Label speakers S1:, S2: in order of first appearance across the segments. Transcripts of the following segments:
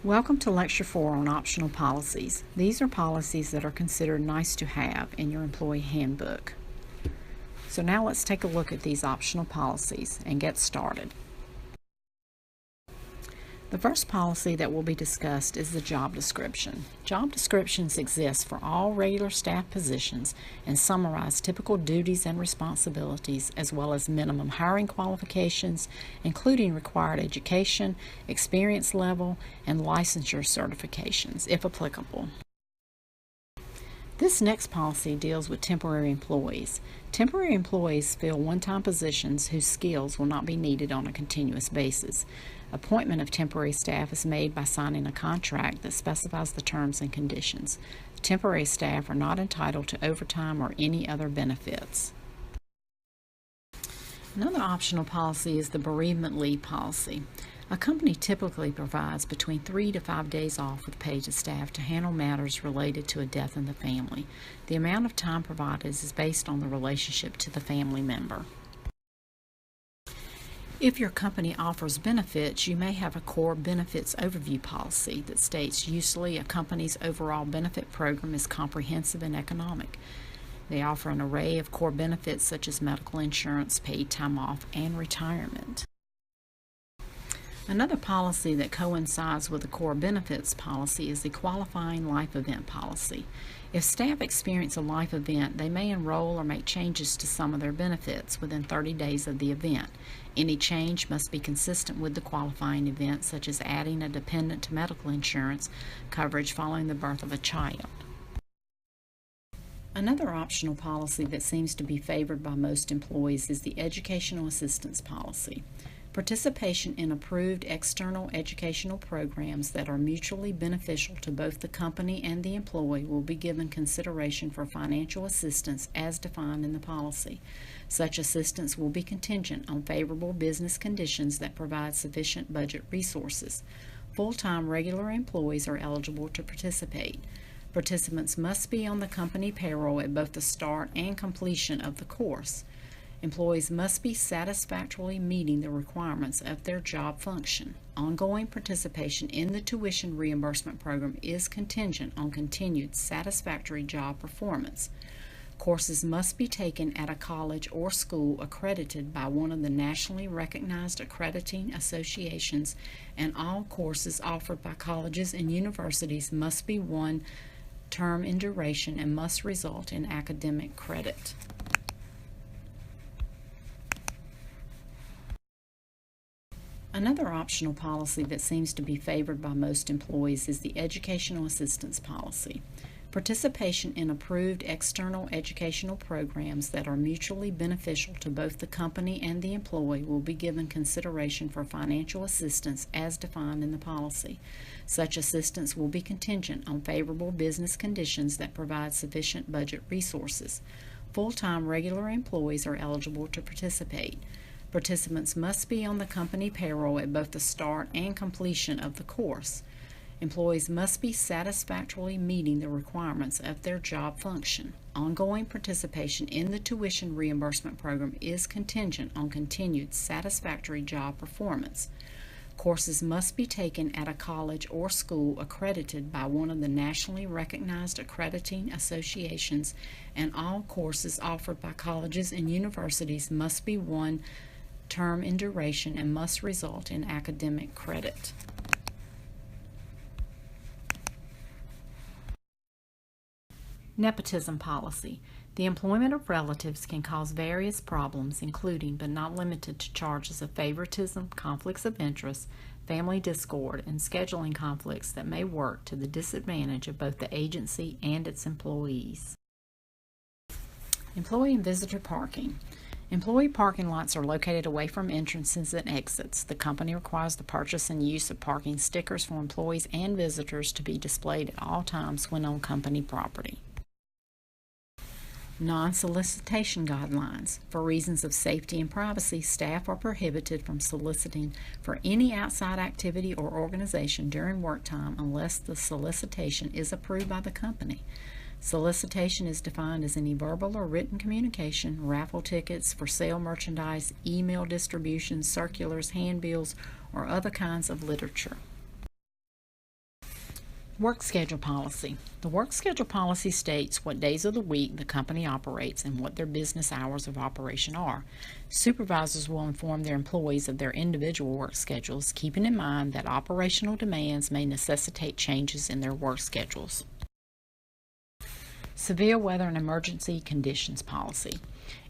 S1: Welcome to Lecture 4 on Optional Policies. These are policies that are considered nice to have in your employee handbook. So now let's take a look at these optional policies and get started. The first policy that will be discussed is the job description. Job descriptions exist for all regular staff positions and summarize typical duties and responsibilities as well as minimum hiring qualifications, including required education, experience level, and licensure certifications, if applicable. This next policy deals with temporary employees. Temporary employees fill one-time positions whose skills will not be needed on a continuous basis. Appointment of temporary staff is made by signing a contract that specifies the terms and conditions. Temporary staff are not entitled to overtime or any other benefits. Another optional policy is the bereavement leave policy. A company typically provides between 3 to 5 days off with pay to staff to handle matters related to a death in the family. The amount of time provided is based on the relationship to the family member. If your company offers benefits, you may have a core benefits overview policy that states usually a company's overall benefit program is comprehensive and economic. They offer an array of core benefits such as medical insurance, paid time off, and retirement. Another policy that coincides with the core benefits policy is the qualifying life event policy. If staff experience a life event, they may enroll or make changes to some of their benefits within 30 days of the event. Any change must be consistent with the qualifying event, such as adding a dependent to medical insurance coverage following the birth of a child. Another optional policy that seems to be favored by most employees is the educational assistance policy. Participation in approved external educational programs that are mutually beneficial to both the company and the employee will be given consideration for financial assistance as defined in the policy. Such assistance will be contingent on favorable business conditions that provide sufficient budget resources. Full-time regular employees are eligible to participate. Participants must be on the company payroll at both the start and completion of the course. Employees must be satisfactorily meeting the requirements of their job function. Ongoing participation in the tuition reimbursement program is contingent on continued satisfactory job performance. Courses must be taken at a college or school accredited by one of the nationally recognized accrediting associations, and all courses offered by colleges and universities must be one term in duration and must result in academic credit. Another optional policy that seems to be favored by most employees is the educational assistance policy. Participation in approved external educational programs that are mutually beneficial to both the company and the employee will be given consideration for financial assistance as defined in the policy. Such assistance will be contingent on favorable business conditions that provide sufficient budget resources. Full-time regular employees are eligible to participate. Participants must be on the company payroll at both the start and completion of the course. Employees must be satisfactorily meeting the requirements of their job function. Ongoing participation in the tuition reimbursement program is contingent on continued satisfactory job performance. Courses must be taken at a college or school accredited by one of the nationally recognized accrediting associations, and all courses offered by colleges and universities must be one term in duration and must result in academic credit. Nepotism policy. The employment of relatives can cause various problems, including but not limited to charges of favoritism, conflicts of interest, family discord, and scheduling conflicts that may work to the disadvantage of both the agency and its employees. Employee and visitor parking. Employee parking lots are located away from entrances and exits. The company requires the purchase and use of parking stickers for employees and visitors to be displayed at all times when on company property. Non-solicitation guidelines. For reasons of safety and privacy, staff are prohibited from soliciting for any outside activity or organization during work time unless the solicitation is approved by the company. Solicitation is defined as any verbal or written communication, raffle tickets, for sale merchandise, email distributions, circulars, handbills, or other kinds of literature. Work schedule policy. The work schedule policy states what days of the week the company operates and what their business hours of operation are. Supervisors will inform their employees of their individual work schedules, keeping in mind that operational demands may necessitate changes in their work schedules. Severe weather and emergency conditions policy.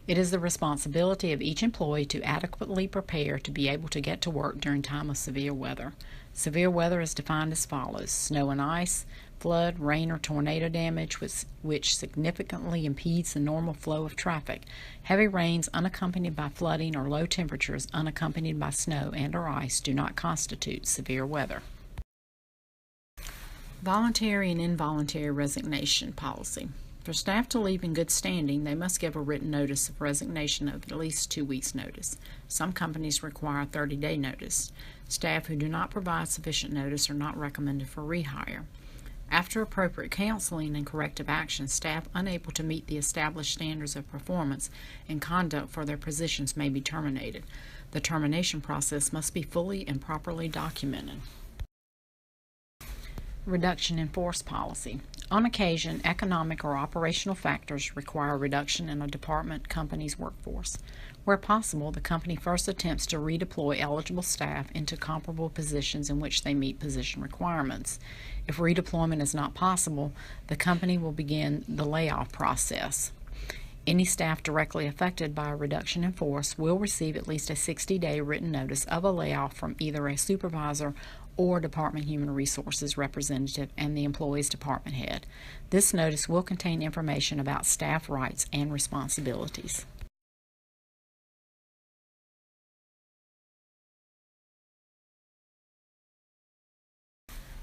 S1: It is the responsibility of each employee to adequately prepare to be able to get to work during time of severe weather. Severe weather is defined as follows: snow and ice, flood, rain, or tornado damage which significantly impedes the normal flow of traffic. Heavy rains unaccompanied by flooding or low temperatures unaccompanied by snow and or ice do not constitute severe weather. Voluntary and involuntary resignation policy. For staff to leave in good standing, they must give a written notice of resignation of at least 2 weeks' notice. Some companies require a 30-day notice. Staff who do not provide sufficient notice are not recommended for rehire. After appropriate counseling and corrective action, staff unable to meet the established standards of performance and conduct for their positions may be terminated. The termination process must be fully and properly documented. Reduction in force policy. On occasion, economic or operational factors require a reduction in a department company's workforce. Where possible, the company first attempts to redeploy eligible staff into comparable positions in which they meet position requirements. If redeployment is not possible, the company will begin the layoff process. Any staff directly affected by a reduction in force will receive at least a 60-day written notice of a layoff from either a supervisor or Department Human Resources representative and the employee's department head. This notice will contain information about staff rights and responsibilities.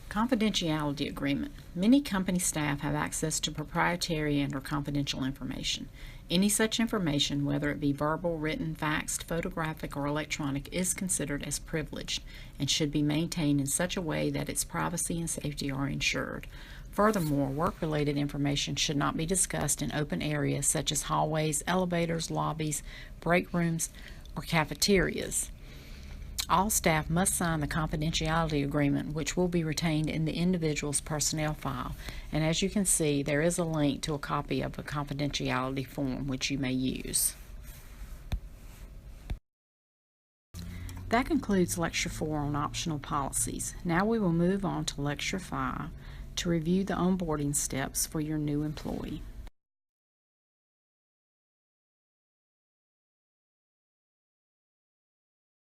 S1: Confidentiality agreement. Many company staff have access to proprietary and/or confidential information. Any such information, whether it be verbal, written, faxed, photographic, or electronic, is considered as privileged and should be maintained in such a way that its privacy and safety are ensured. Furthermore, work-related information should not be discussed in open areas such as hallways, elevators, lobbies, break rooms, or cafeterias. All staff must sign the confidentiality agreement, which will be retained in the individual's personnel file. And as you can see, there is a link to a copy of a confidentiality form which you may use. That concludes Lecture 4 on optional policies. Now we will move on to Lecture 5 to review the onboarding steps for your new employee.